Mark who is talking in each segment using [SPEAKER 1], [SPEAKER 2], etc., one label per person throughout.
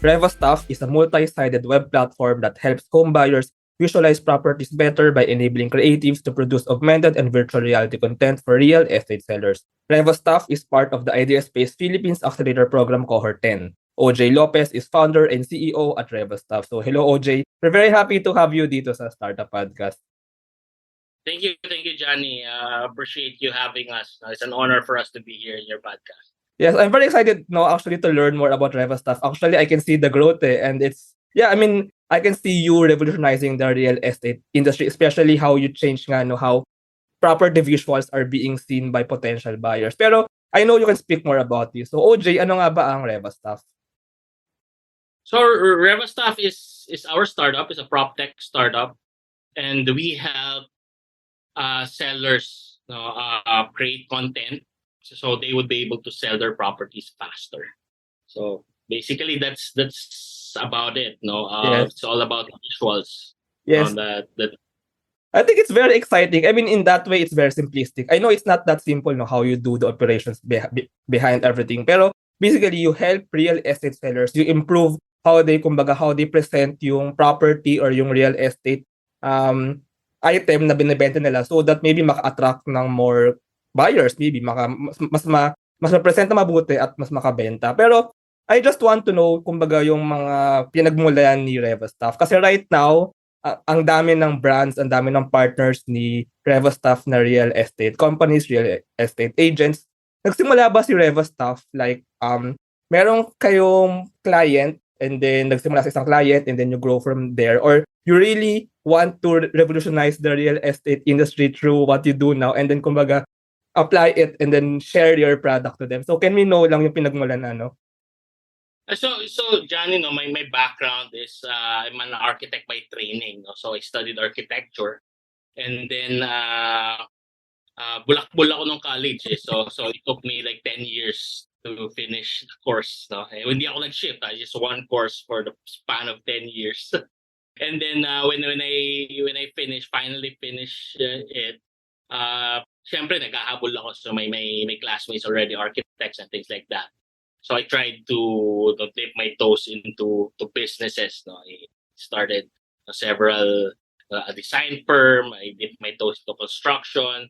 [SPEAKER 1] Revastaff is a multi-sided web platform that helps home buyers visualize properties better by enabling creatives to produce augmented and virtual reality content for real estate sellers. Revastaff is part of the IdeaSpace Philippines Accelerator program Cohort 10. OJ Lopez is founder and CEO at Revastaff. So hello OJ, we're very happy to have you dito sa Startup Podcast.
[SPEAKER 2] Thank you, Johnny. Appreciate you having us. It's an honor for us to be here in your podcast.
[SPEAKER 1] Yes, I'm very excited actually to learn more about Revastaff. Actually, I can see the growth and I can see you revolutionizing the real estate industry, especially how you change how property visuals are being seen by potential buyers. Pero I know you can speak more about this. So OJ, ano nga ba ang Revastaff?
[SPEAKER 2] So Revastaff is our startup, is a prop tech startup, and we help sellers create content so they would be able to sell their properties faster. So basically that's about it.
[SPEAKER 1] Yes.
[SPEAKER 2] It's all about visuals.
[SPEAKER 1] Yes.
[SPEAKER 2] That
[SPEAKER 1] I think it's very exciting. I mean, in that way, it's very simplistic. I know it's not that simple, how you do the operations behind everything. Pero basically, you help real estate sellers. You improve how they present yung property or yung real estate item na binibenta nila so that maybe maka-attract ng more buyers. Maybe mas ma-present na mabuti at mas makabenta. Pero I just want to know, yung mga pinagmulan ni Revastaff. Kasi right now, ang dami ng brands, ang dami ng partners ni Revastaff na real estate companies, real estate agents. Nagsimula ba si Revastaff merong kayong client and then nagsimula sa isang client and then you grow from there, or you really want to revolutionize the real estate industry through what you do now and then apply it and then share your product to them? So can we know lang yung pinagmulan
[SPEAKER 2] So Johnny, my background is I'm an architect by training. So I studied architecture, and then bulakbol ako nung college. So it took me like 10 years to finish the course. Hindi ako nag-shift. Just one course for the span of 10 years. And then when I finally finished it, syempre naghahabol ako. So my classmates already architects and things like that. So I tried to dip my toes into businesses. I started several a design firm. I dipped my toes into construction,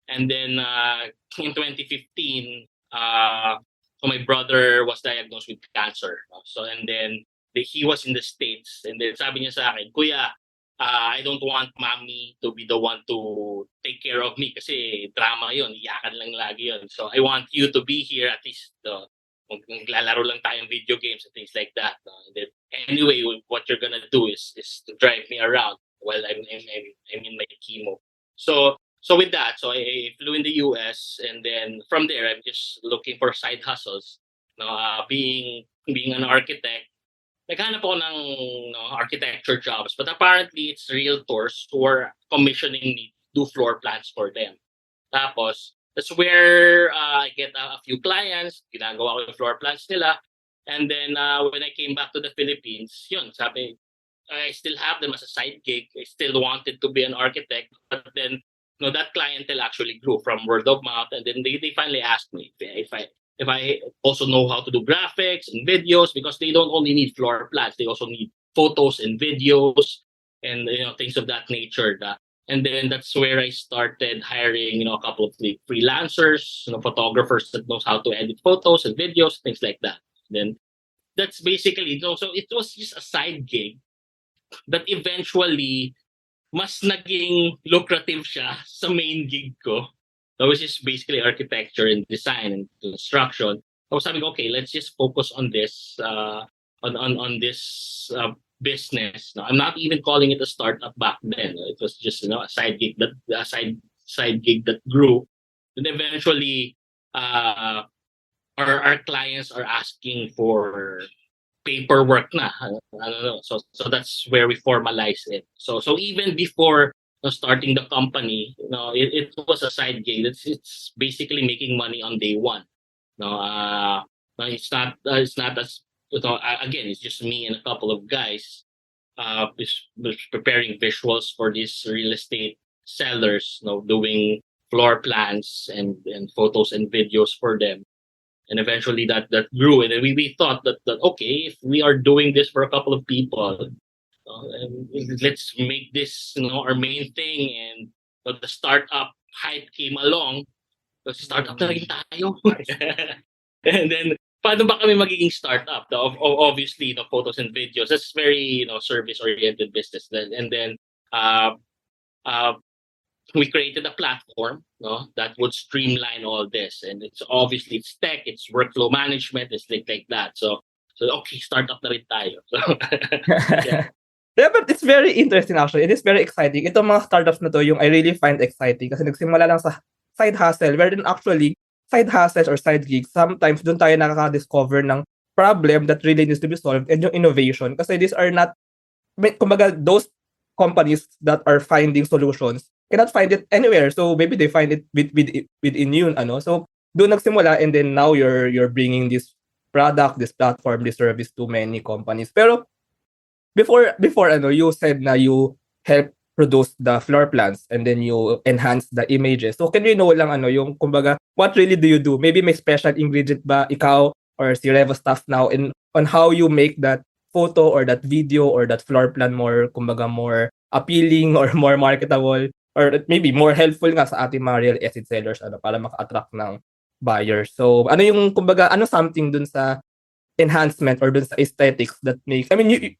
[SPEAKER 2] and then in 2015, so my brother was diagnosed with cancer. So and then he was in the States, and then sabi niya sa akin, Kuya, I don't want mommy to be the one to take care of me kasi drama yun, iyakan lang lagi yun. So I want you to be here at least. Maglalaro lang tayong video games and things like that. And then, anyway, what you're gonna do is to drive me around while I'm in my chemo. So with that, so I flew in the US, and then from there I'm just looking for side hustles. Being an architect, naghanap ako ng architecture jobs, but apparently it's realtors who are commissioning me to do floor plans for them. Tapos that's where I get a few clients, ginagawa ko yung floor plans nila. And then when I came back to the Philippines, sabi, I still have them as a side gig. I still wanted to be an architect. But then that clientele actually grew from word of mouth. And then they finally asked me if I also know how to do graphics and videos, because they don't only need floor plans, they also need photos and videos and things of that nature. And then that's where I started hiring, a couple of freelancers, photographers that knows how to edit photos and videos, things like that. Then that's basically, so it was just a side gig that eventually mas naging lucrative siya sa main gig ko, which is basically architecture and design and construction. I was saying, okay, let's just focus on this, on this business. I'm not even calling it a startup back then. It was just a side gig that grew. And eventually, our clients are asking for paperwork na. I don't know. So that's where we formalize it. So even before starting the company, it was a side gig. It's basically making money on day one. It's not as again, it's just me and a couple of guys preparing visuals for these real estate sellers, doing floor plans and photos and videos for them. And eventually that grew, and then we thought that okay, if we are doing this for a couple of people, and let's make this our main thing. And the startup hype came along. So startup na rin tayo. And then paano ba kami magiging startup? Obviously, photos and videos. That's very service oriented business. And then uh, uh, we created a platform that would streamline all this. And it's tech, it's workflow management, it's like that. So okay, startup na rin tayo. So yeah.
[SPEAKER 1] Yeah, but it's very interesting actually. It is very exciting. Itong mga startups na to, yung I really find exciting kasi nagsimula lang sa side hustle, wherein actually side hustles or side gigs, sometimes doon tayo nakaka-discover ng problem that really needs to be solved, and yung innovation. Kasi these are not, kumbaga, those companies that are finding solutions cannot find it anywhere. So maybe they find it within you, So doon nagsimula, and then now you're bringing this product, this platform, this service to many companies. Pero before you said na you help produce the floor plans and then you enhance the images. So can you know lang yung kumbaga what really do you do? Maybe may special ingredient ba ikaw or si Revastaff now in on how you make that photo or that video or that floor plan more kumbaga more appealing or more marketable or maybe more helpful nga sa ating mga real estate sellers para maka-attract ng buyers. So ano yung kumbaga ano something dun sa enhancement or dun sa aesthetics that makes, I mean,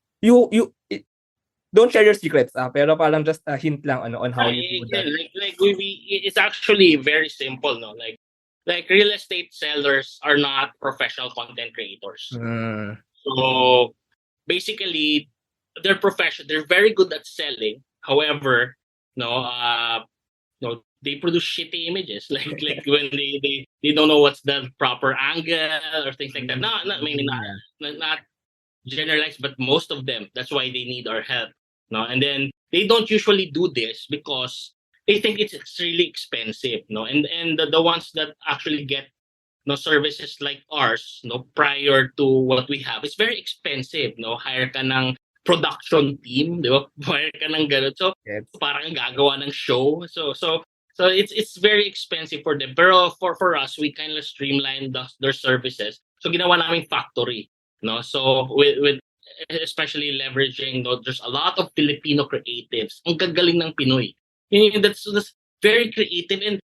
[SPEAKER 1] don't share your secrets, pero parang just a hint lang on how you do that.
[SPEAKER 2] Like it's actually very simple, no? Like real estate sellers are not professional content creators. So basically, they're very good at selling. However, they produce shitty images. Like when they don't know what's the proper angle or things like that. Not generalized, but most of them. That's why they need our help. No, and then they don't usually do this because they think it's really expensive. No, and the ones that actually get services like ours, prior to what we have, it's very expensive. Hire ka ng production team, di ba? Hire ka ng ganun. So parang gagawa ng show. So it's very expensive for them. Pero for us, we kind of streamline their services. So ginawa namin factory. So with especially leveraging, there's a lot of Filipino creatives. Ang gagaling ng Pinoy. That's very creative. And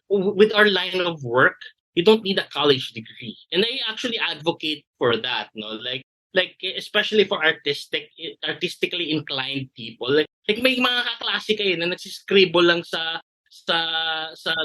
[SPEAKER 2] with our line of work, you don't need a college degree. And I actually advocate for that. Like especially for artistically inclined people. Like may mga kaklase kayo na nagsiscribble lang sa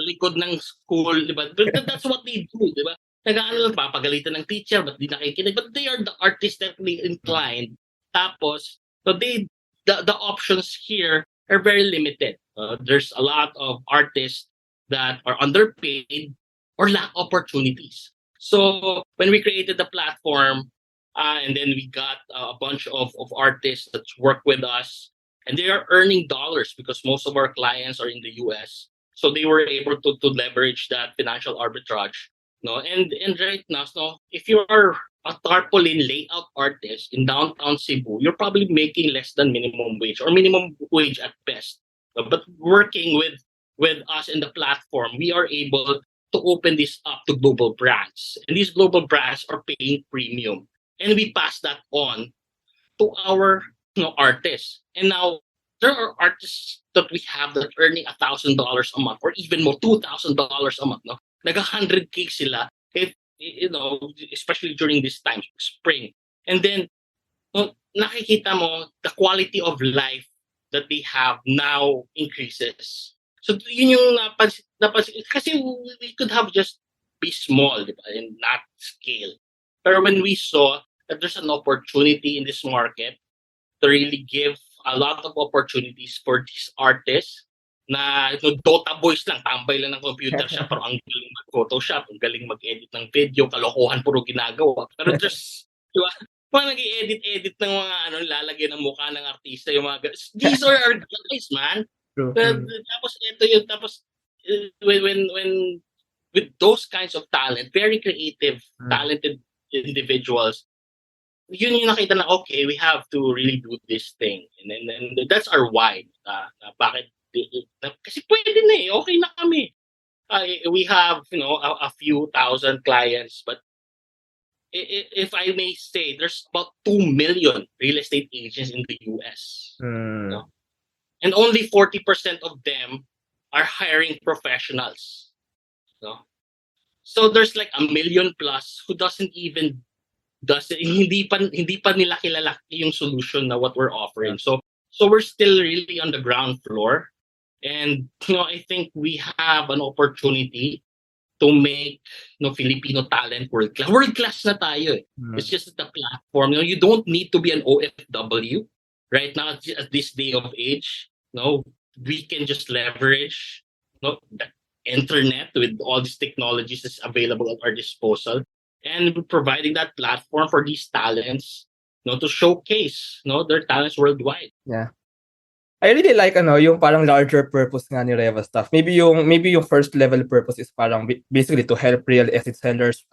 [SPEAKER 2] likod ng school, di ba? But that's what they do, di ba? Nag-aano lang, papagalitan ng teacher, but di nakikinig. But they are the artistically inclined. Tapos, so the options here are very limited. There's a lot of artists that are underpaid or lack opportunities. So when we created the platform, and then we got a bunch of artists that work with us, and they are earning dollars because most of our clients are in the US. So they were able to leverage that financial arbitrage. And right now, if you are a tarpaulin layout artist in downtown Cebu, you're probably making less than minimum wage or minimum wage at best. But working with us in the platform, we are able to open this up to global brands. And these global brands are paying premium. And we pass that on to our artists. And now there are artists that we have that earning $1,000 a month or even more, $2,000 a month. Naga 100K sila, if especially during this time, spring. And then nakikita mo the quality of life that they have now increases. So yun yung napansin kasi we could have just be small, diba, and not scale. Pero when we saw that there's an opportunity in this market to really give a lot of opportunities for these artists na Dota boys lang, tambay lang ng computer shop, pero ang galing mag-Photoshop, ang galing mag-edit ng video, kalokohan puro ginagawa. Pero just, diba, mga nag-i-edit ng mga lalagyan ng mukha ng artista, yung mga these are our guys, man. Tapos ito yun, tapos when with those kinds of talent, very creative, talented individuals, yun yung nakita na, okay, we have to really do this thing. And that's our why. Bakit? Kasi pwede na okay na kami. we have a few thousand clients, but if I may say, there's about 2 million real estate agents in the US.
[SPEAKER 1] Hmm.
[SPEAKER 2] No? And only 40% of them are hiring professionals. No? So there's like a million plus who doesn't hindi pa nila kilala yung solution na what we're offering. So we're still really on the ground floor, and I think we have an opportunity to make Filipino talent world class. World class na tayo eh.
[SPEAKER 1] Hmm.
[SPEAKER 2] It's just the platform. You don't need to be an OFW right now at this day of age. We can just leverage the internet with all these technologies that's available at our disposal, and providing that platform for these talents to showcase their talents worldwide.
[SPEAKER 1] Yeah. I really like yung parang larger purpose nga ni Revastaff. Maybe yung first level purpose is parang basically to help real estate sellers.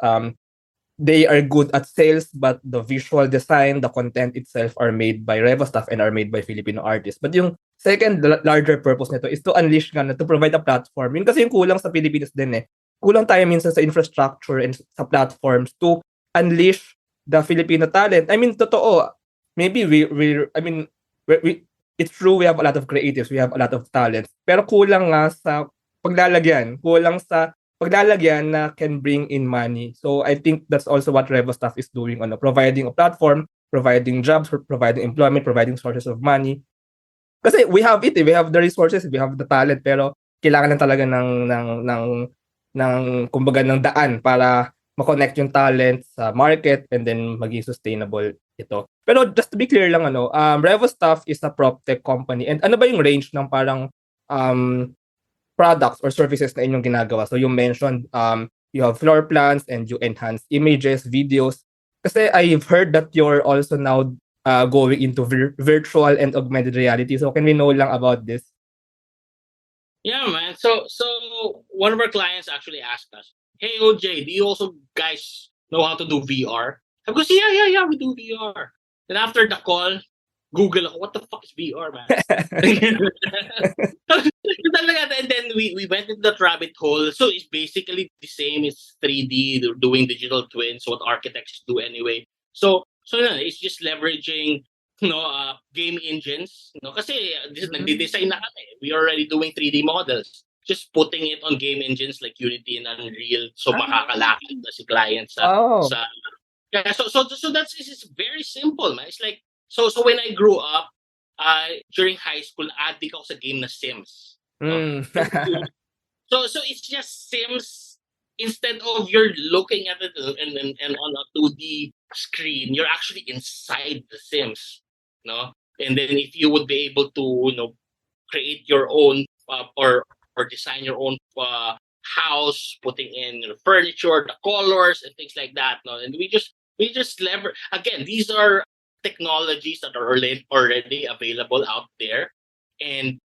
[SPEAKER 1] They are good at sales, but the visual design, the content itself are made by Revastaff and are made by Filipino artists. But yung second larger purpose nito is to unleash nga to provide a platform. Yun kasi yung kulang sa Pilipinas din eh. Kulang tayo minsan sa infrastructure and sa platforms to unleash the Filipino talent. I mean, totoo. Maybe we it's true we have a lot of creatives, we have a lot of talents, pero kulang nga sa kulang sa paglalagyan na can bring in money. So I think that's also what Revastaff is doing, providing a platform, providing jobs, providing employment, providing sources of money. Kasi we have it, we have the resources, we have the talent, pero kailangan lang talaga ng kumbaga ng daan para ma-connect yung talent sa market and then maging sustainable ito. Pero just to be clear lang Revastaff is a PropTech company, and ano ba yung range ng parang products or services na inyong ginagawa? So you mentioned you have floor plans and you enhance images, videos. Kasi I've heard that you're also now going into virtual and augmented reality. So can we know lang about this?
[SPEAKER 2] Yeah, man. So one of our clients actually asked us, "Hey, OJ, do you also guys know how to do VR?" I goes, "Yeah, we do VR." Then after the call, Google ako, what the fuck is VR, man? And then we went into that rabbit hole. So it's basically the same as 3D, doing digital twins, what architects do anyway. So it's just leveraging game engines. Kasi nagde-design na kami. We are already doing 3D models. Just putting it on game engines like Unity and Unreal, so makakalakad na si client sa yeah, so that's it's very simple, man. It's like so when I grew up, during high school, addict ako sa game na Sims. So it's just Sims. Instead of you're looking at it and on a 2D screen, you're actually inside the Sims, And then if you would be able to create your own or design your own house, putting in furniture, the colors and things like that, And we just leverage again. These are technologies that are already available out there, and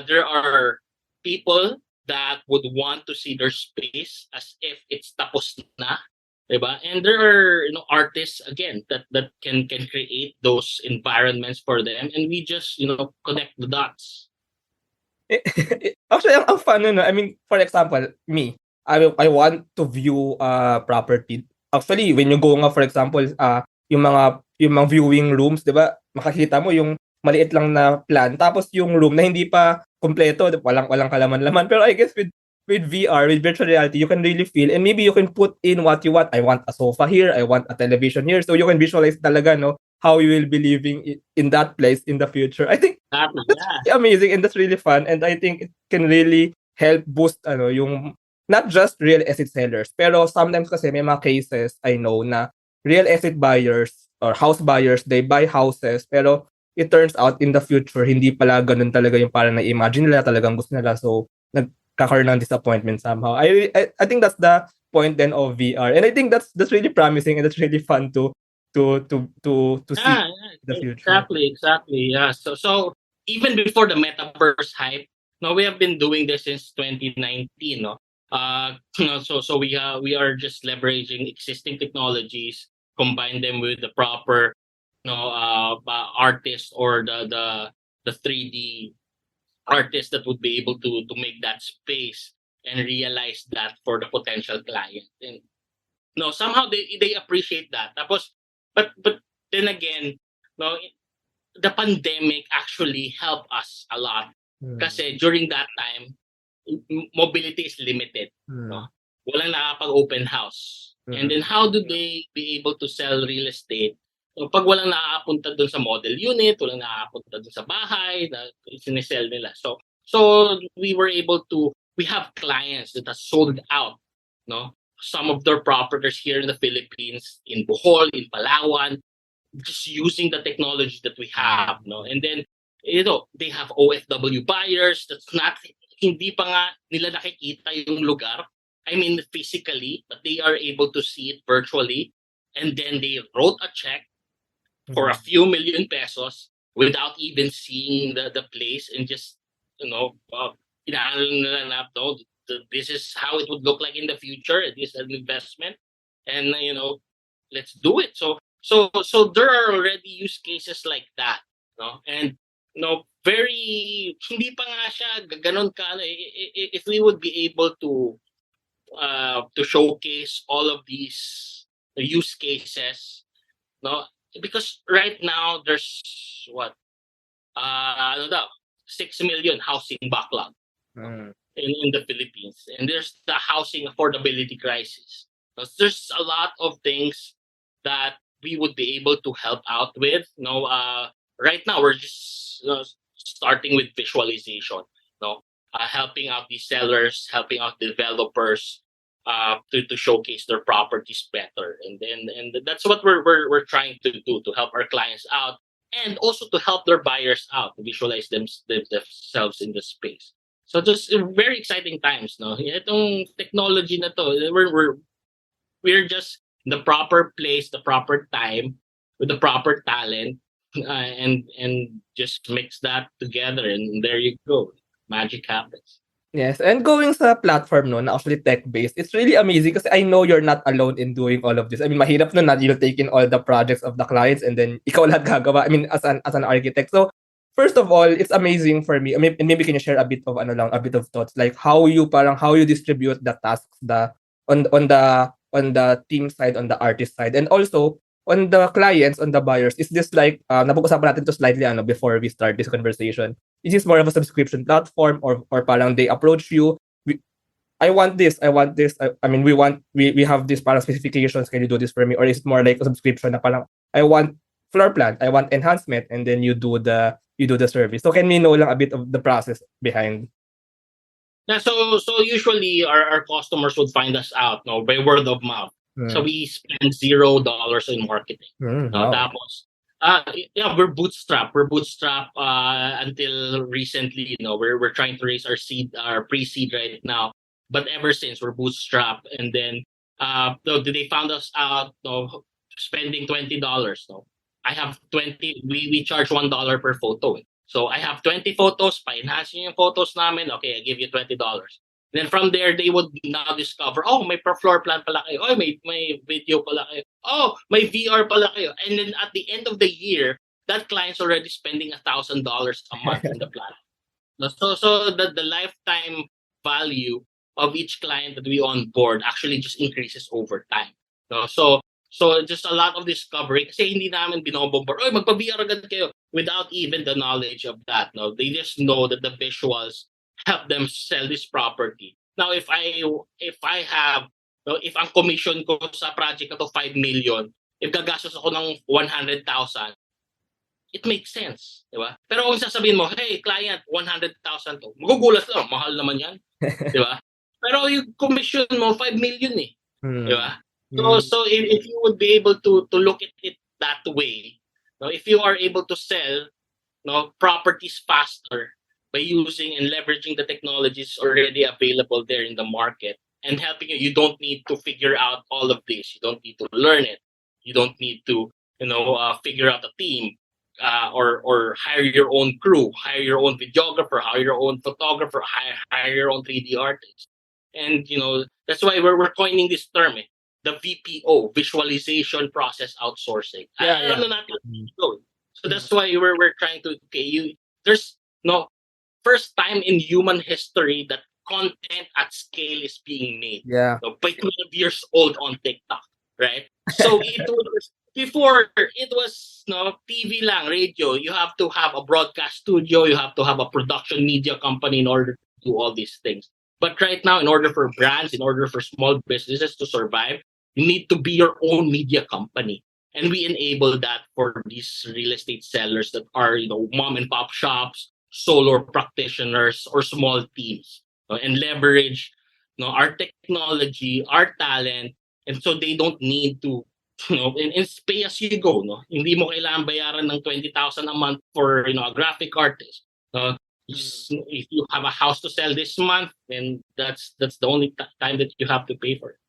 [SPEAKER 2] there are people that would want to see their space as if it's tapos na, diba? And there are artists again that can create those environments for them, and we just connect the dots.
[SPEAKER 1] Actually, ang fun I mean, for example, me, I want to view property. Actually, when you go nga, for example, yung mga viewing rooms, 'di ba? Makikita mo yung maliit lang na plan, tapos yung room na hindi pa kumpleto, walang kalaman-laman. Pero I guess with VR, with virtual reality, you can really feel, and maybe you can put in what you want. I want a sofa here, I want a television here. So you can visualize talaga how you will be living in that place in the future. I think that's really amazing, and that's really fun, and I think it can really help boost yung not just real estate sellers, pero sometimes kasi may mga cases I know na real estate buyers or house buyers, they buy houses, pero it turns out in the future hindi pala ganun talaga yung parang na-imagine nila, talagang gusto nila, so nagkakaroon ng disappointment somehow. I think that's the point then of VR, and I think that's really promising, and that's really fun to see the future.
[SPEAKER 2] Exactly. Yeah. So even before the metaverse hype, we have been doing this since 2019. So we are just leveraging existing technologies, combine them with the proper artist or the 3D artist that would be able to make that space. and realize that for the potential client. And no, somehow they appreciate that. Tapos, but then again, no, the pandemic actually helped us a lot. Kasi during that time, mobility is limited. No? Walang nakapag-open house. And then how do they be able to sell real estate? So, pag walang nakakapunta dun sa model unit, walang nakakapunta dun sa bahay, na sinesell nila. So we have clients that are sold out, no? Some of their properties here in the Philippines, in Bohol, in Palawan, just using the technology that we have, no? And then, they have OFW buyers that's not, hindi pa nga nila nakikita yung lugar. I mean, physically, but they are able to see it virtually. And then they wrote a check for a few million pesos without even seeing the place, and just, this is how it would look like in the future. It is an investment, and let's do it. So there are already use cases like that, no? And very hindi pa nga siya ganon ka. If we would be able to showcase all of these use cases, no? Because right now there's what 6 million housing backlog in the Philippines, and there's the housing affordability crisis. There's a lot of things that we would be able to help out with. Right now we're just starting with visualization. Helping out these sellers, helping out developers to showcase their properties better, and that's what we're trying to do, to help our clients out, and also to help their buyers out to visualize themselves in the space. So just very exciting times, no? Itong technology na to, we're just in the proper place, the proper time, with the proper talent, and just mix that together, and there you go, magic happens.
[SPEAKER 1] Yes, and going sa platform no, na actually tech-based, it's really amazing kasi I know you're not alone in doing all of this. I mean, mahirap na you'll take in all the projects of the clients and then ikaw lahat gagawa. I mean, as an architect. So, first of all, it's amazing for me. I mean, and maybe can you share a bit of thoughts, like how you distribute the tasks, on the team side, on the artist side, and also on the clients, on the buyers. Is this like napag-usapan natin to slightly before we start this conversation? Is this more of a subscription platform, or parang they approach you? I want this. I mean, we have this parang specifications. Can you do this for me? Or is it more like a subscription na parang I want floor plan, I want enhancement, and then you do the service. So can we know lang a bit of the process behind?
[SPEAKER 2] Yeah, so usually our customers would find us out, no, by word of mouth. So we spend $0 in marketing.
[SPEAKER 1] Wow.
[SPEAKER 2] Tapos, we're bootstrap. Until recently, we're trying to raise our pre-seed right now. But ever since, we're bootstrap, and then they found us out, spending $20. No, I have 20. We charge $1 per photo. So I have 20 photos. Pa-enhance yung photos namin. Okay, I give you $20. Then from there, they would now discover, oh, may floor plan pala kayo. Oh, may video pala kayo. Oh, may VR pala kayo. And then at the end of the year, that client's already spending $1,000 a month in the plan. So the lifetime value of each client that we onboard actually just increases over time. So just a lot of discovery, kasi hindi namin binobombard, oh, magpa-VR agad kayo, without even the knowledge of that. No, they just know that the visuals help them sell this property. Now, if ang commission ko sa project na to 5 million, if gagastos ako ng 100,000, it makes sense, di ba? Pero kung sasabihin mo, hey, client, 100,000 to, magugulat lang, mahal naman yan, di ba? Pero yung commission mo, 5 million eh, di ba? So if you would be able to look at it that way, if you are able to sell properties faster by using and leveraging the technologies already available there in the market and helping you don't need to figure out all of this. You don't need to learn it. You don't need to figure out a team, or hire your own crew, hire your own videographer, hire your own photographer, hire your own 3D artist. And that's why we're coining this term, the VPO, visualization process outsourcing.
[SPEAKER 1] Yeah.
[SPEAKER 2] So that's why we're trying to there's no first time in human history that content at scale is being made.
[SPEAKER 1] Yeah.
[SPEAKER 2] So, by 12 years old on TikTok, right? So it was before it was TV lang, radio. You have to have a broadcast studio, you have to have a production media company in order to do all these things. But right now, in order for brands, in order for small businesses to survive, you need to be your own media company. And we enable that for these real estate sellers that are, mom and pop shops, solo practitioners, or small teams, and leverage our technology, our talent, and so they don't need to, and pay as you go. No, hindi mo kailangan bayaran ng 20,000 a month for a graphic artist. If you have a house to sell this month, then that's the only time that you have to pay for it.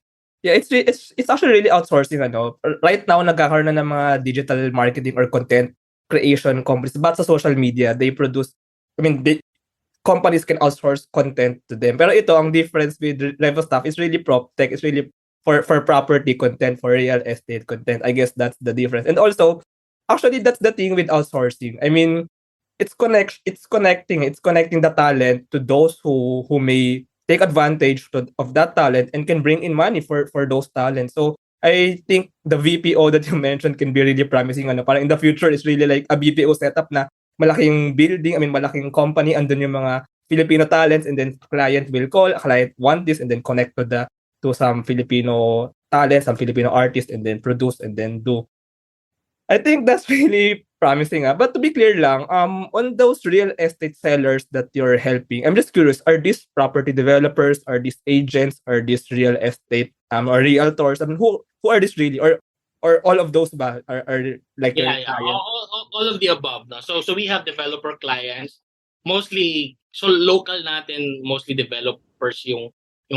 [SPEAKER 1] Yeah, it's actually really outsourcing Right now nagkakaroon na ng mga digital marketing or content creation companies but sa social media they produce companies can outsource content to them. Pero ito ang difference with Revastaff is really prop tech, it's really for property content, for real estate content. I guess that's the difference. And also actually that's the thing with outsourcing. It's connecting the talent to those who may take advantage of that talent and can bring in money for those talents. So I think the VPO that you mentioned can be really promising. Parang in the future it's really like a BPO setup na malaking building, malaking company, andun yung mga Filipino talents, and then client will call, client want this, and then connect to some Filipino talents, some Filipino artists, and then produce and then do. I think that's really promising. But to be clear lang, on those real estate sellers that you're helping, I'm just curious, are these property developers, are these agents, are these real estate or realtors? Who are these really? Or all of those ba are like your
[SPEAKER 2] Yeah.
[SPEAKER 1] clients?
[SPEAKER 2] All of the above. No? So we have developer clients, mostly, so local natin, mostly developers yung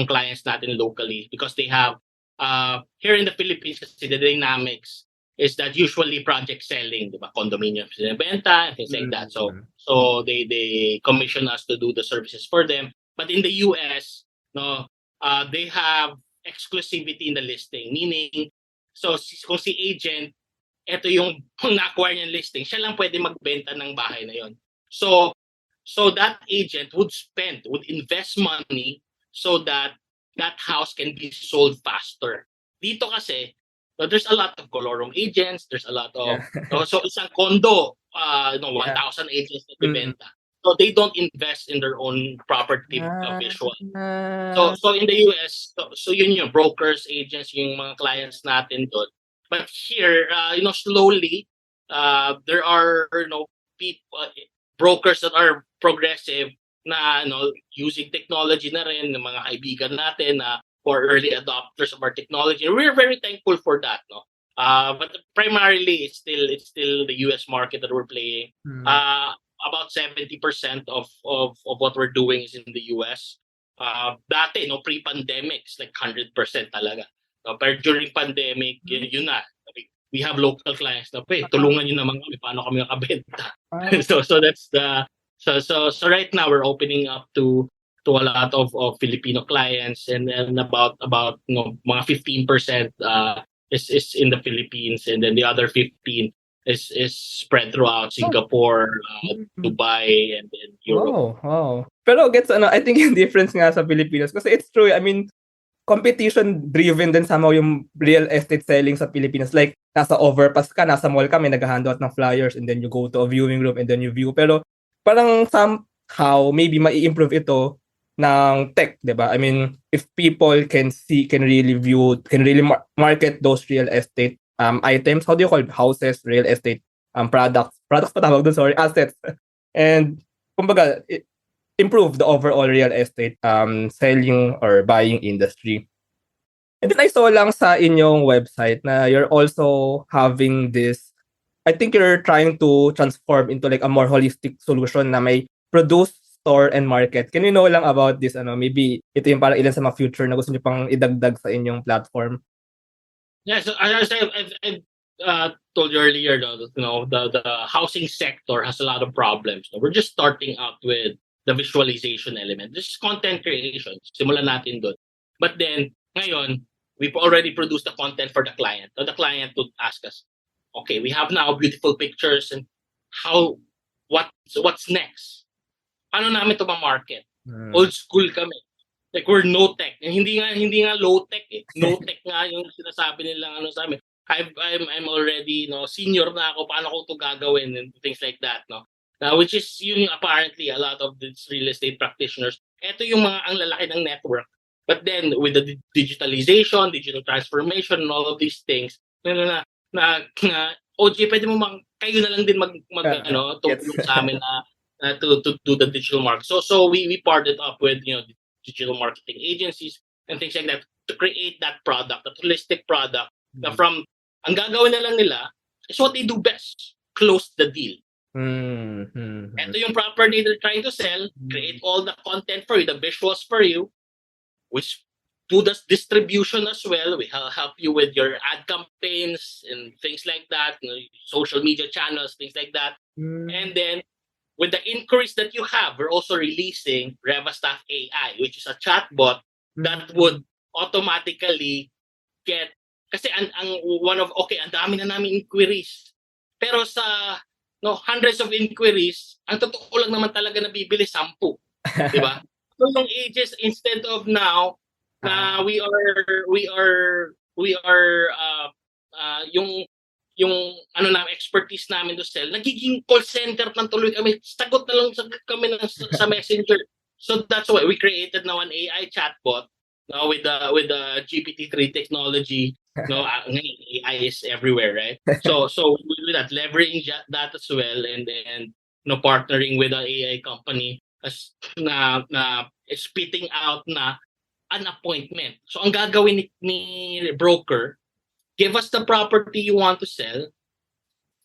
[SPEAKER 2] clients natin locally, because they have, here in the Philippines, kasi the dynamics is that usually project selling, diba? Condominiums binibenta and things like that. So they commission us to do the services for them. But in the US, they have exclusivity in the listing, meaning, so kung si agent, ito yung na-acquire niyang listing, siya lang pwede magbenta ng bahay na yon. So that agent would invest money so that house can be sold faster. Dito kasi, there's a lot of colorum agents, there's a lot of, so isang condo, 1,000 agents na bibenta. So they don't invest in their own property visual. So in the US, so yun yung brokers, agents, yung mga clients natin doon. But here, slowly, there are people, brokers that are progressive na using technology na rin, ng mga kaibigan natin na for early adopters of our technology. We're very thankful for that, but primarily it's still the US market that we're playing. About 70% of what we're doing is in the US. Dati, pre-pandemic, it's like 100% talaga. Pero during pandemic, yun na. We have local clients na, tulungan nyo naman kami, paano kami makabenta. So that's the, so right now we're opening up to a lot of Filipino clients, and then about mga 15% is in the Philippines, and then the other 15 is spread throughout Singapore, Dubai, and then Europe.
[SPEAKER 1] Wow. Pero gets I think yung difference nga sa Pilipinas kasi it's true. Competition driven din somehow yung real estate selling sa Pilipinas. Like nasa overpass ka, nasa mall ka, may nag-handout ng flyers, and then you go to a viewing room and then you view. Pero parang somehow maybe mai-improve ito ng tech, 'di ba? If people can really view, can really market those real estate items, how do you call it? Houses, real estate products pa tawag doon, sorry, assets. And kumbaga improve the overall real estate selling or buying industry. And then I saw lang sa inyong website na you're also having this, I think you're trying to transform into like a more holistic solution na may produce, store, and market. Can you know lang about this? Maybe ito yung parang ilan sa mga future na gusto niyo pang idagdag sa inyong platform?
[SPEAKER 2] Yeah, so as I've told you earlier, the housing sector has a lot of problems. We're just starting out with the visualization element. This is content creation. Simulan natin doon. But then, ngayon, we've already produced the content for the client. So the client would ask us, okay, we have now beautiful pictures, and what's next? Paano namin ito ma-market? Old school kami. Like we're no tech. Hindi nga low tech eh. No tech nga yung sinasabi nila ano sa amin. I'm already senior na ako, paano ko to gagawin and things like that, no. Which is yun apparently a lot of these real estate practitioners. Ito yung mga ang lalaki ng network. But then with the digitalization, digital transformation and all of these things, na OJ, pwede mo kayo na lang din tumulong
[SPEAKER 1] Yes.
[SPEAKER 2] sa amin na to do the digital market. So we partnered up with digital marketing agencies and things like that to create that product, that holistic product na from ang gagawin na lang nila is what they do best, close the deal. Ito yung property they're trying to sell, create all the content for you, the visuals for you, which do the distribution as well. We help you with your ad campaigns and things like that, social media channels, things like that. And then with the inquiries that you have, we're also releasing Revastaff AI, which is a chatbot that would automatically get, kasi ang dami na namin inquiries. Pero sa hundreds of inquiries, ang totoo lang naman talaga nabibili 10, 'di ba? So yung ages, instead of now na we are yung expertise namin to sell, nagiging call center ng tuloy kami. Sagot na lang kami sa Messenger. So that's why we created now an AI chatbot with the GPT-3 technology. AI is everywhere, right? So with that, leveraging that as well, and then partnering with an AI company as na spitting out na an appointment. So ang gagawin ni broker, give us the property you want to sell,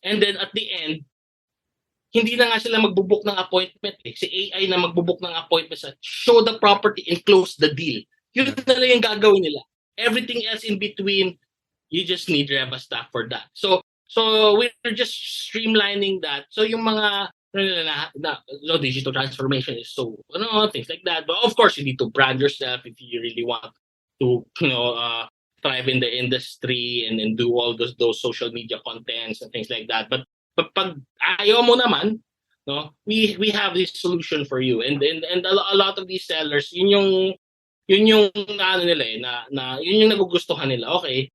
[SPEAKER 2] and then at the end, hindi na nga sila magbubook ng appointment. Si AI na magbubook ng appointment sa show the property and close the deal. Yun na lang yung gagawin nila. Everything else in between, you just need Revastaff for that. So we're just streamlining that. So yung mga digital transformation is so things like that. But of course, you need to brand yourself if you really want to thrive in the industry and do all those social media contents and things like that. But pag ayaw mo naman, we have this solution for you. And a lot of these sellers, yun yung nila na yun yung nagugustuhan nila. Okay,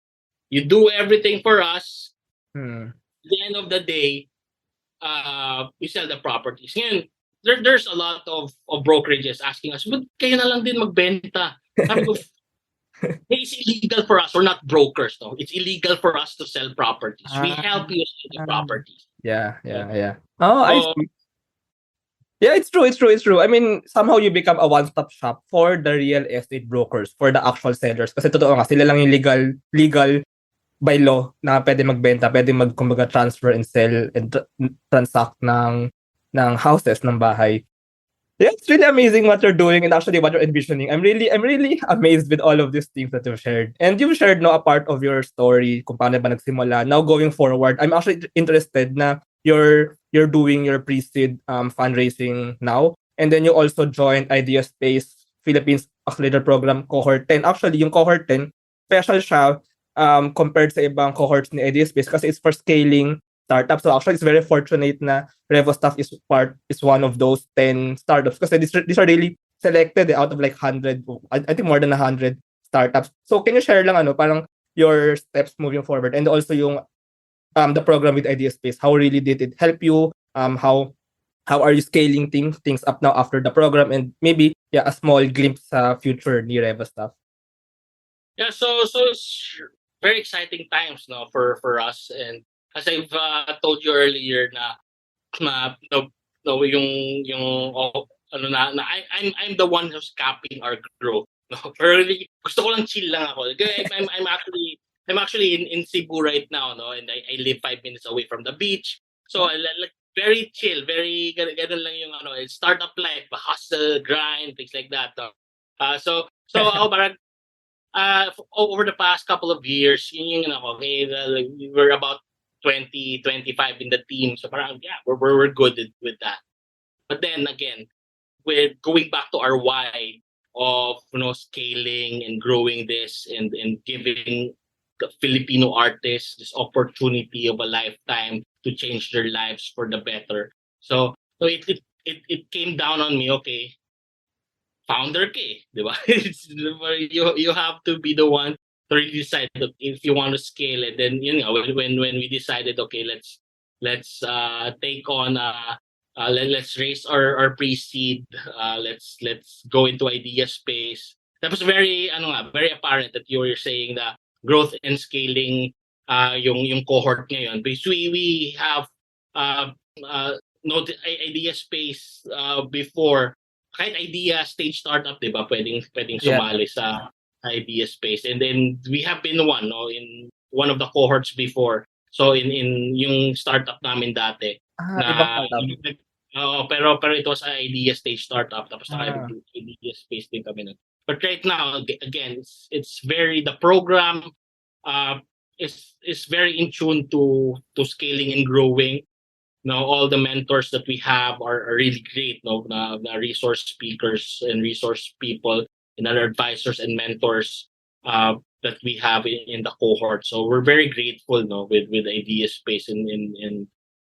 [SPEAKER 2] you do everything for us. At the end of the day, we sell the properties. Ngayon, there's a lot of brokerages asking us, but kayo na lang din magbenta. Sabi ko, it's illegal for us. We're not brokers, no. It's illegal for us to sell properties. We help you sell the properties.
[SPEAKER 1] Yeah. Oh, I see. Yeah, it's true. I mean, somehow you become a one-stop shop for the real estate brokers, for the actual sellers. Kasi totoo nga, sila lang yung legal by law na pwede magbenta, pwede kumbaga transfer and sell and transact ng houses, ng bahay. Yeah, it's really amazing what you're doing and actually what you're envisioning. I'm really amazed with all of these things that you've shared. And you've shared a part of your story kung paano ba nagsimula. Now going forward, I'm actually interested na you're doing your pre-seed fundraising now. And then you also joined IdeaSpace Philippines Accelerator Program Cohort 10. Actually, yung Cohort 10, special siya compared sa ibang cohorts ni IdeaSpace kasi it's for scaling startups. So actually, it's very fortunate na Revastaff is one of those 10 startups kasi these are really selected out of like 100, I think more than 100 startups. So can you share lang parang your steps moving forward and also yung the program with IdeaSpace, how really did it help you? How are you scaling things up now after the program, and maybe a small glimpse sa future ni Revastaff?
[SPEAKER 2] Yeah, so it's very exciting times for us, and as I've told you earlier I'm the one who's capping our growth. Really, gusto ko lang chill lang ako. I'm actually in Cebu right now, and I live 5 minutes away from the beach. So I like very chill, very ganun lang yung startup life, hustle, grind, things like that. So ako parang over the past couple of years, yun yung we're about 20, 25 in the team. So parang we're good with that. But then again, with going back to our why of scaling and growing this and giving the Filipino artists this opportunity of a lifetime to change their lives for the better. So it came down on me, okay, founder ka eh, di ba? You have to be the one to really decide if you want to scale it. Then when we decided, okay, let's take on let's raise our pre-seed, let's go into IdeaSpace. That was very apparent that you're saying that growth and scaling yung cohort ngayon, because we have uh, uh, IdeaSpace before. Kahit idea stage startup, 'di ba? Pwedeng
[SPEAKER 1] Yeah.
[SPEAKER 2] sumali sa IdeaSpace. And then we have been in one of the cohorts before. So in yung startup namin dati
[SPEAKER 1] Ibang
[SPEAKER 2] na
[SPEAKER 1] startup.
[SPEAKER 2] pero it was an idea stage startup, tapos IdeaSpace din kami nun. But right now, again, it's very, the program is very in tune to scaling and growing. All the mentors that we have are really great. Na resource speakers and resource people and other advisors and mentors that we have in the cohort. So we're very grateful, with IdeaSpace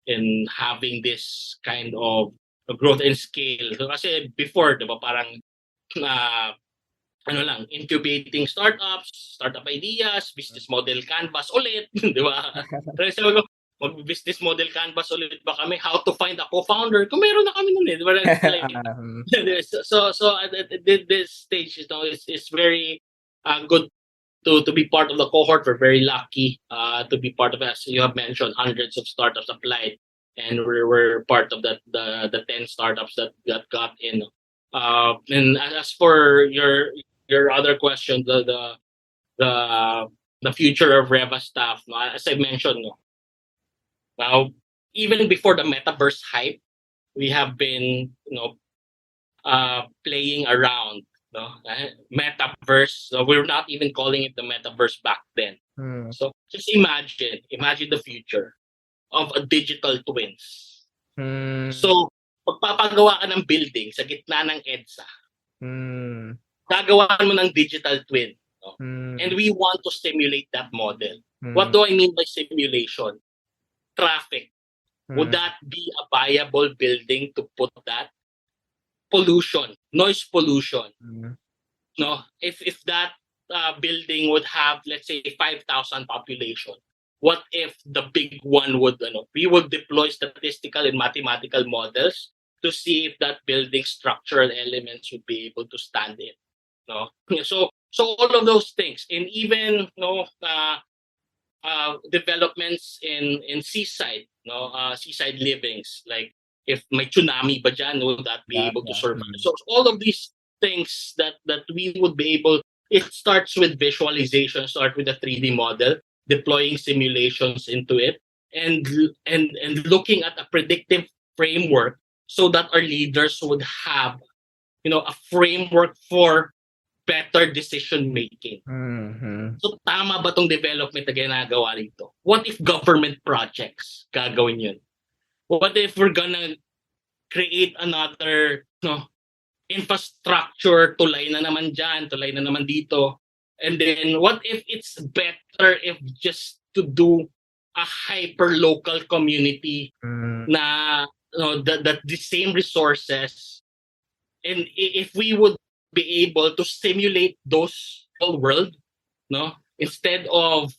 [SPEAKER 2] in having this kind of growth and scale. So kasi before, 'di ba, parang incubating startups, startup ideas, business model canvas ulit, 'di ba? Pero sabi ko, mag-business model canvas ulit ba kami? How to find a co-founder? Kung meron na kami nun eh. Diba? So at this stage, it's very good to be part of the cohort. We're very lucky to be part of it. As you have mentioned, hundreds of startups applied, and we're part of the 10 startups that got in. And as for your other question, the future of Revastaff, as I mentioned, now, even before the metaverse hype, we have been, playing around. Metaverse. So we're not even calling it the metaverse back then. So just imagine the future of a digital twins. So pagpapagawa ka ng building sa gitna ng EDSA, gagawa mo ng digital twin. And we want to simulate that model. What do I mean by simulation? Traffic. Would that be a viable building to put that? Pollution, noise pollution. If that building would have, let's say, 5,000 population, what if the big one would, we would deploy statistical and mathematical models to see if that building structural elements would be able to stand it. So all of those things, and even developments in seaside, seaside livings, like if may tsunami ba dyan, would that be able to survive? So all of these things that we would be able, it starts with visualization, start with a 3D model, deploying simulations into it, and looking at a predictive framework so that our leaders would have, a framework for better decision making. So tama ba tong development na ginagawa dito? What if government projects gagawin yun? What if we're gonna create another infrastructure, tulay na naman dyan, tulay na naman dito, and then what if it's better if just to do a hyper local community na that the same resources, and if we would be able to simulate those whole world, instead of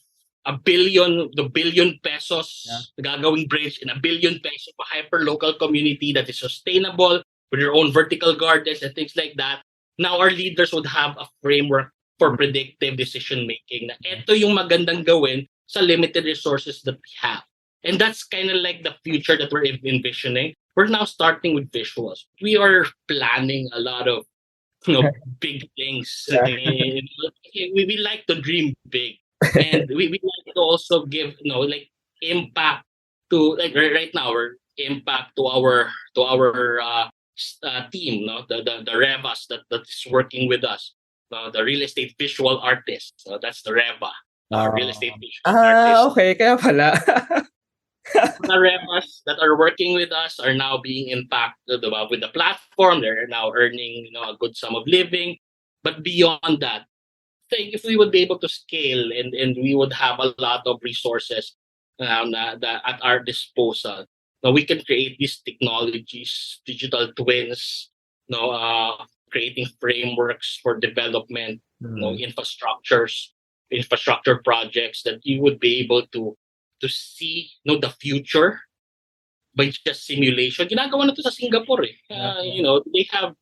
[SPEAKER 2] the billion pesos gagawing bridge, and a billion pesos for hyper local community that is sustainable with your own vertical gardens and things like that. Now our leaders would have a framework for predictive decision making, na ito yung magandang gawin sa limited resources that we have. And that's kind of like the future that we're envisioning. We're now starting with visuals. We are planning a lot of big things. We like to dream big, and we like to also give impact to, like right now, we're impact to our team, the Revas that is working with us, the real estate visual artists. That's the Reva, real estate visual artists.
[SPEAKER 1] Okay, kaya pala.
[SPEAKER 2] The Revas that are working with us are now being impacted with the platform. They're now earning a good sum of living. But beyond that, I think if we would be able to scale, and we would have a lot of resources at our disposal, now we can create these technologies, digital twins, creating frameworks for development, infrastructure projects that you would be able to see the future by just simulation. Ginagawa na to sa Singapore eh.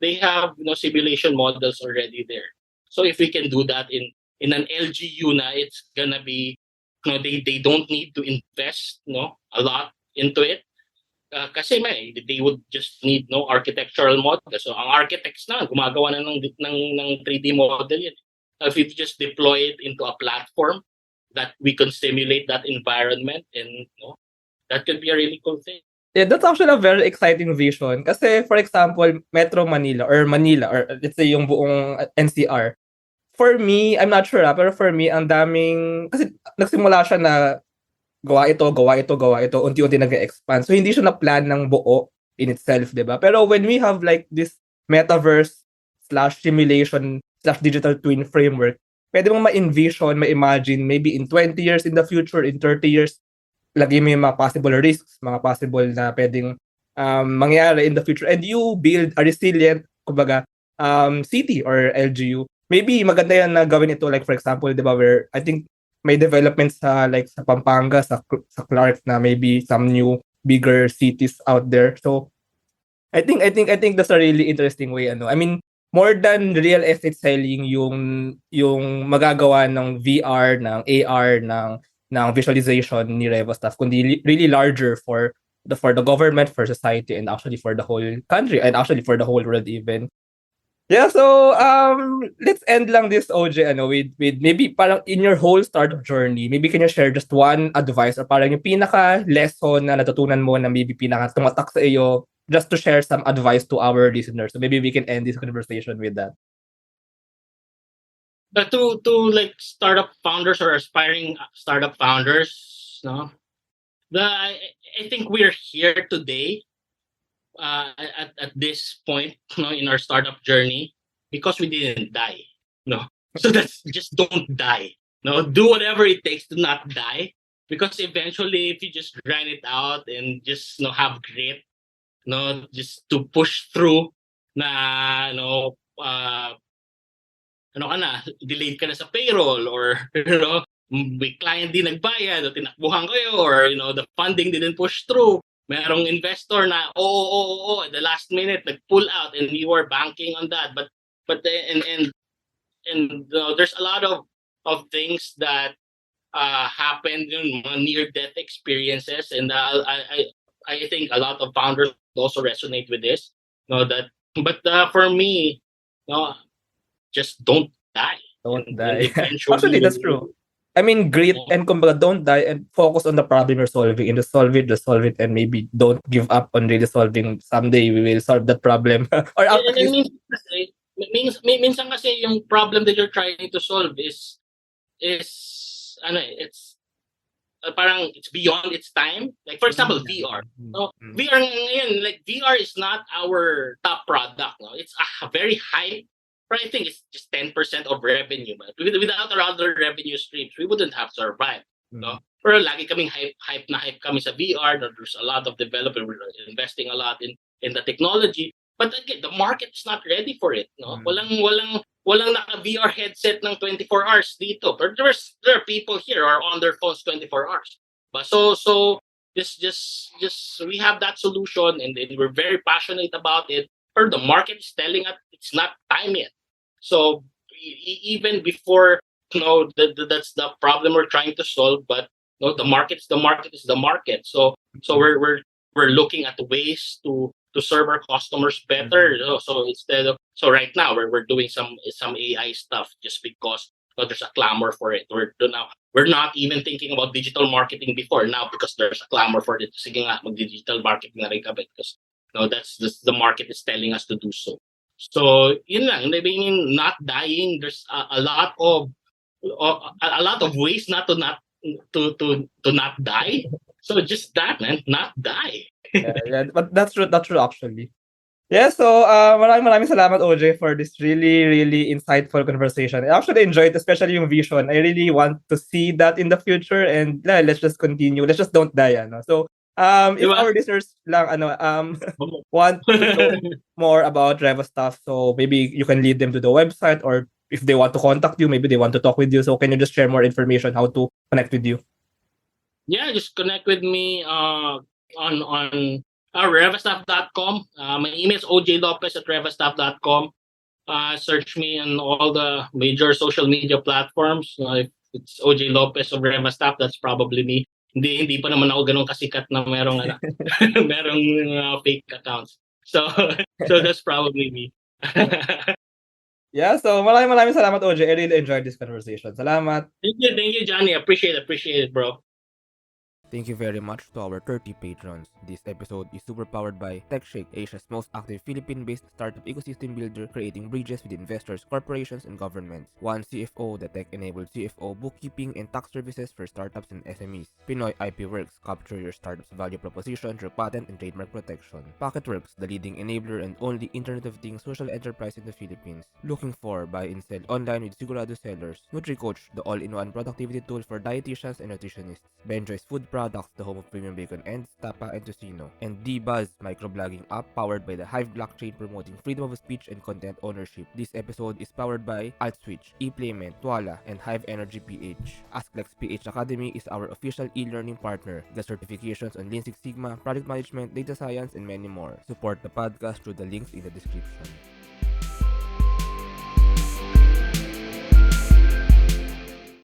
[SPEAKER 2] They have simulation models already there. So if we can do that in an LGU na, it's gonna be they don't need to invest a lot into it. Kasi they would just need architectural model. So ang architects na gumagawa na ng 3D model yan. If you just deploy it into a platform that we can simulate that environment, and that could be a really cool thing.
[SPEAKER 1] Yeah, that's actually a very exciting vision. Kasi, for example, Metro Manila, or let's say yung buong NCR. For me, I'm not sure pero for me, ang daming, kasi nagsimula siya na gawa ito, unti-unti nag-expand. So, hindi siya na-plan ng buo in itself, di ba? Pero when we have like this metaverse / simulation / digital twin framework, pwede mong ma-envision, ma-imagine, maybe in 20 years in the future, in 30 years, lagi mo yung mga possible risks, mga possible na pwedeng mangyari in the future, and you build a resilient, kumbaga, city or LGU. Maybe maganda yan na gawin ito, like for example, di ba, where I think may developments sa Pampanga, sa Clark, na maybe some new bigger cities out there. So I think that's a really interesting way. I mean, more than real estate selling, yung magagawa ng VR, ng AR, ng visualization ni Revastaff, kundi really larger for the government, for society, and actually for the whole country, and actually for the whole world even. Yeah, so let's end lang this, OJ, with maybe parang in your whole startup journey, maybe can you share just one advice or parang yung pinaka lesson na natutunan mo na maybe pinaka tumatak sa iyo, just to share some advice to our listeners. So maybe we can end this conversation with that.
[SPEAKER 2] But to like startup founders or aspiring startup founders, I think we're here today at this point in our startup journey because we didn't die. So that's just don't die. Do whatever it takes to not die, because eventually if you just grind it out and just have grit, just to push through na delayed ka na sa payroll, or may client din nagbayad o tinakbuhan kayo, or the funding didn't push through, merong investor na at the last minute nag-pull out and you were banking on that, but there's a lot of things that happened, mga near-death experiences, and I think a lot of founders also resonate with this. For me, just don't die.
[SPEAKER 1] Don't die. Actually, that's true. I mean, grit and kumbaga, don't die and focus on the problem you're solving, and just solve it, and maybe don't give up on really solving. Someday we will solve that problem. Or
[SPEAKER 2] minsan kasi yung problem that you're trying to solve is parang it's beyond its time. Like for example, VR. VR ngayon, like VR is not our top product. It's a very high. I think it's just 10% of revenue. But without our other revenue streams, we wouldn't have survived. Pero lagi kaming hype kami sa VR. There's a lot of developers. We're investing a lot in the technology. But again, the market is not ready for it. Walang naka VR headset ng 24 hours dito. But there are people here who are on their phones 24 hours. But so just we have that solution, and we're very passionate about it. Or the market is telling us it's not time yet. So even before that's the problem we're trying to solve. But the market is the market. So we're looking at ways to serve our customers better. So right now we're doing some AI stuff just because there's a clamor for it. We're not even thinking about digital marketing before now because there's a clamor for it. Sige nga, mag-digital marketing na rin kami because that's the market is telling us to do so. So yun lang. I mean, not dying. There's a lot of ways not die. So just that, man, not die.
[SPEAKER 1] Yeah, but that's true actually. Yeah, so maraming salamat, OJ, for this really, really insightful conversation. I actually enjoyed, especially yung vision. I really want to see that in the future, and let's just continue. Let's just don't die. So
[SPEAKER 2] Di
[SPEAKER 1] If
[SPEAKER 2] ba?
[SPEAKER 1] our listeners lang want to know more about Revastaff, so maybe you can lead them to the website, or if they want to contact you, maybe they want to talk with you. So can you just share more information how to connect with you?
[SPEAKER 2] Yeah, just connect with me on revastaff.com. My email is ojlopez@revastaff.com. Search me on all the major social media platforms. If it's OJ Lopez of Revastaff, that's probably me. Hindi pa naman ako ganun kasikat na merong merong fake accounts. So so that's probably me.
[SPEAKER 1] Yeah, so maraming salamat, OJ. I really enjoyed this conversation. Salamat.
[SPEAKER 2] Thank you, Johnny. Appreciate it, bro.
[SPEAKER 1] Thank you very much to our 30 patrons. This episode is super powered by TechShake, Asia's most active Philippine-based startup ecosystem builder, creating bridges with investors, corporations, and governments. One CFO, the tech-enabled CFO, bookkeeping, and tax services for startups and SMEs. Pinoy IP Works, capture your startup's value proposition through patent and trademark protection. Pocketworks, the leading enabler and only Internet of Things social enterprise in the Philippines. Looking for buy and sell online with Sigurado sellers. NutriCoach, the all-in-one productivity tool for dietitians and nutritionists. Benjoy's Food Products, the home of premium bacon ends, tapa, and tocino. And D-Buzz, microblogging app powered by the Hive blockchain promoting freedom of speech and content ownership. This episode is powered by AltSwitch, ePlayment, Twala, and Hive Energy PH. AskLex PH Academy is our official e-learning partner. Get certifications on Lean Six Sigma, project management, data science, and many more. Support the podcast through the links in the description.